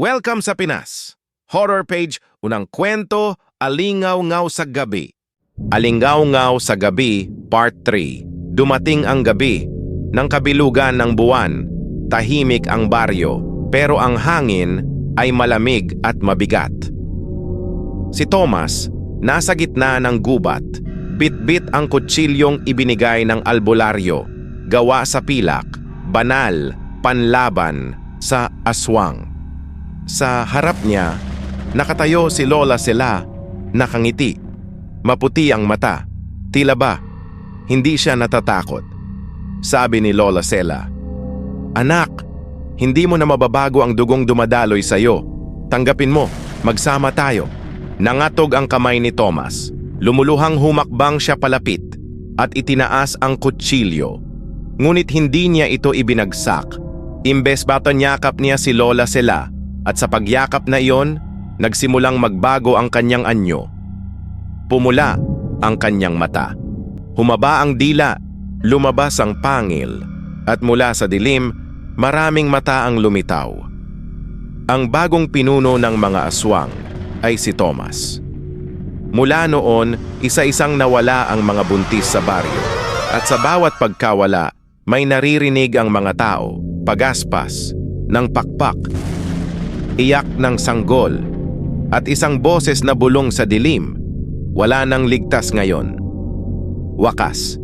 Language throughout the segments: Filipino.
Welcome sa Pinas! Horror page, unang kwento, Alingaw-ngaw sa gabi. Alingaw-ngaw sa gabi, part 3. Dumating ang gabi. Nang kabilugan ng buwan, tahimik ang baryo, pero ang hangin ay malamig at mabigat. Si Thomas, nasa gitna ng gubat, bit-bit ang kutsilyong ibinigay ng albularyo, gawa sa pilak, banal, panlaban, sa aswang. Sa harap niya, nakatayo si Lola Sela, nakangiti. Maputi ang mata. Tila ba, hindi siya natatakot. Sabi ni Lola Sela, "Anak, hindi mo na mababago ang dugong dumadaloy sa'yo. Tanggapin mo, magsama tayo." Nangatog ang kamay ni Thomas. Lumuluhang humakbang siya palapit at itinaas ang kutsilyo. Ngunit hindi niya ito ibinagsak. Imbes batonyakap niya si Lola Sela at sa pagyakap na iyon, nagsimulang magbago ang kanyang anyo. Pumula ang kanyang mata. Humaba ang dila, lumabas ang pangil, at mula sa dilim, maraming mata ang lumitaw. Ang bagong pinuno ng mga aswang ay si Thomas. Mula noon, isa-isang nawala ang mga buntis sa baryo. At sa bawat pagkawala, may naririnig ang mga tao, pagaspas, ng pakpak, iyak ng sanggol, at isang boses na bulong sa dilim. Wala nang ligtas ngayon. Wakas.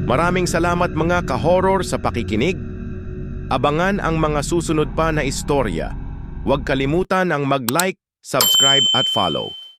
Maraming salamat mga ka-horror sa pakikinig. Abangan ang mga susunod pa na istorya. Huwag kalimutan ang mag-like, subscribe at follow.